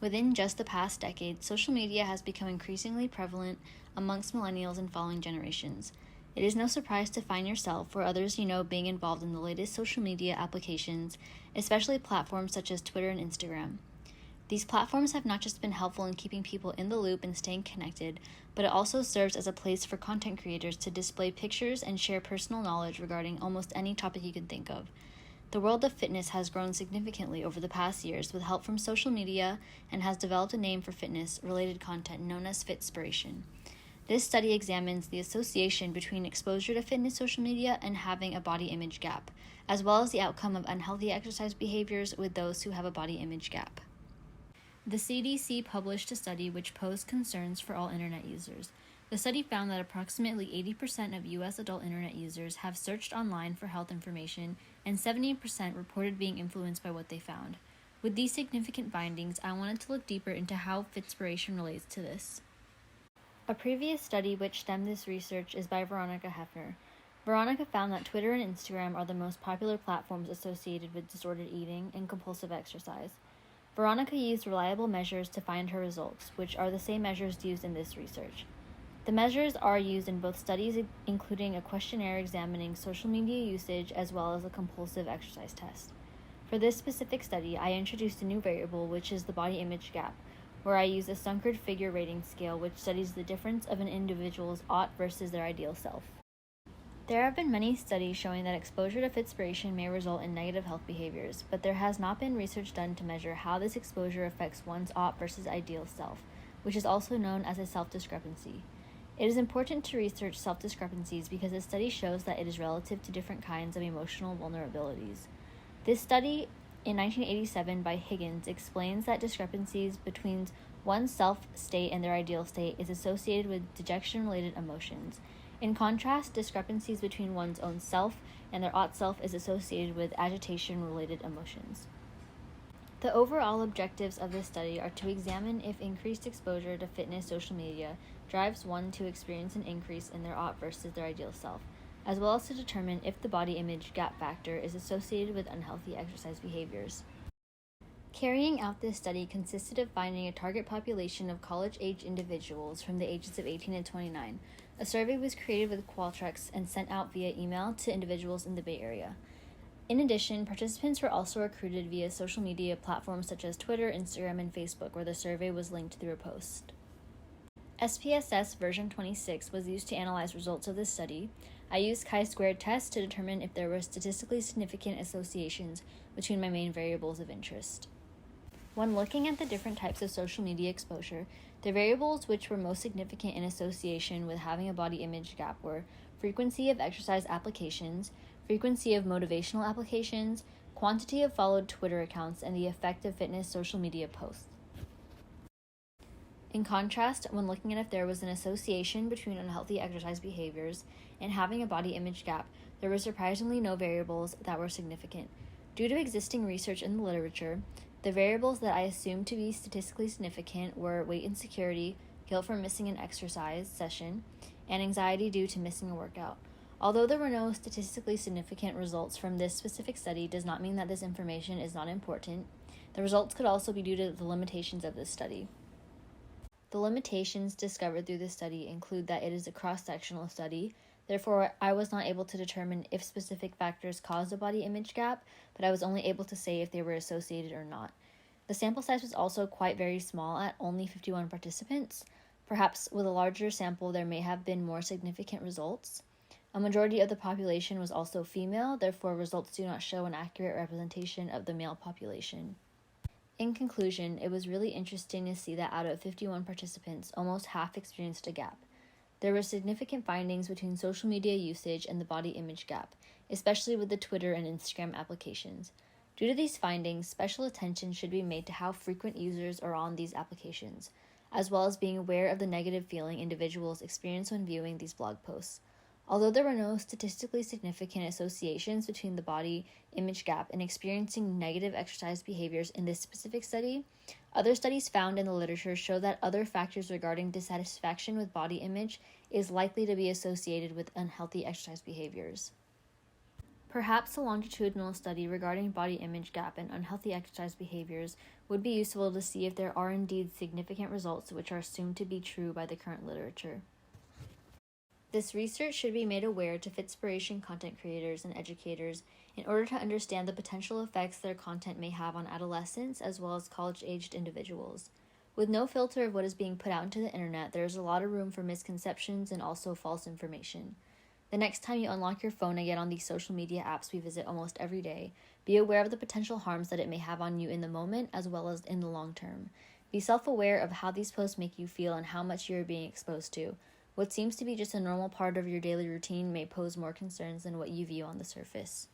Within just the past decade, social media has become increasingly prevalent amongst millennials and following generations. It is no surprise to find yourself or others you know being involved in the latest social media applications, especially platforms such as Twitter and Instagram. These platforms have not just been helpful in keeping people in the loop and staying connected, but it also serves as a place for content creators to display pictures and share personal knowledge regarding almost any topic you can think of. The world of fitness has grown significantly over the past years with help from social media and has developed a name for fitness-related content known as Fitspiration. This study examines the association between exposure to fitness social media and having a body image gap, as well as the outcome of unhealthy exercise behaviors with those who have a body image gap. The CDC published a study which posed concerns for all internet users. The study found that approximately 80% of U.S. adult internet users have searched online for health information, and 70% reported being influenced by what they found. With these significant findings, I wanted to look deeper into how Fitspiration relates to this. A previous study which stemmed this research is by Veronica Hefner. Veronica found that Twitter and Instagram are the most popular platforms associated with disordered eating and compulsive exercise. Veronica used reliable measures to find her results, which are the same measures used in this research. The measures are used in both studies, including a questionnaire examining social media usage as well as a compulsive exercise test. For this specific study, I introduced a new variable, which is the body image gap, where I use a Sunkered figure rating scale, which studies the difference of an individual's ought versus their ideal self. There have been many studies showing that exposure to Fitspiration may result in negative health behaviors, but there has not been research done to measure how this exposure affects one's ought versus ideal self, which is also known as a self-discrepancy. It is important to research self-discrepancies because the study shows that it is relative to different kinds of emotional vulnerabilities. This study in 1987 by Higgins explains that discrepancies between one's self-state and their ideal state is associated with dejection-related emotions. In contrast, discrepancies between one's own self and their ought self is associated with agitation-related emotions. The overall objectives of this study are to examine if increased exposure to fitness social media drives one to experience an increase in their ought versus their ideal self, as well as to determine if the body image gap factor is associated with unhealthy exercise behaviors. Carrying out this study consisted of finding a target population of college-age individuals from the ages of 18 to 29. A survey was created with Qualtrics and sent out via email to individuals in the Bay Area. In addition, participants were also recruited via social media platforms such as Twitter, Instagram, and Facebook, where the survey was linked through a post. SPSS version 26 was used to analyze results of this study. I used chi-squared tests to determine if there were statistically significant associations between my main variables of interest. When looking at the different types of social media exposure, the variables which were most significant in association with having a body image gap were frequency of exercise applications, frequency of motivational applications, quantity of followed Twitter accounts, and the effect of fitness social media posts. In contrast, when looking at if there was an association between unhealthy exercise behaviors and having a body image gap, there were surprisingly no variables that were significant. Due to existing research in the literature, the variables that I assumed to be statistically significant were weight insecurity, guilt for missing an exercise session, and anxiety due to missing a workout. Although there were no statistically significant results from this specific study does not mean that this information is not important. The results could also be due to the limitations of this study. The limitations discovered through this study include that it is a cross-sectional study. Therefore, I was not able to determine if specific factors caused a body image gap, but I was only able to say if they were associated or not. The sample size was also quite very small at only 51 participants. Perhaps with a larger sample, there may have been more significant results. A majority of the population was also female, therefore results do not show an accurate representation of the male population. In conclusion, it was really interesting to see that out of 51 participants, almost half experienced a gap. There were significant findings between social media usage and the body image gap, especially with the Twitter and Instagram applications. Due to these findings, special attention should be made to how frequent users are on these applications, as well as being aware of the negative feeling individuals experience when viewing these blog posts. Although there were no statistically significant associations between the body image gap and experiencing negative exercise behaviors in this specific study, other studies found in the literature show that other factors regarding dissatisfaction with body image is likely to be associated with unhealthy exercise behaviors. Perhaps a longitudinal study regarding body image gap and unhealthy exercise behaviors would be useful to see if there are indeed significant results which are assumed to be true by the current literature. This research should be made aware to Fitspiration content creators and educators in order to understand the potential effects their content may have on adolescents as well as college-aged individuals. With no filter of what is being put out into the internet, there is a lot of room for misconceptions and also false information. The next time you unlock your phone and get on these social media apps we visit almost every day, be aware of the potential harms that it may have on you in the moment as well as in the long term. Be self-aware of how these posts make you feel and how much you are being exposed to. What seems to be just a normal part of your daily routine may pose more concerns than what you view on the surface.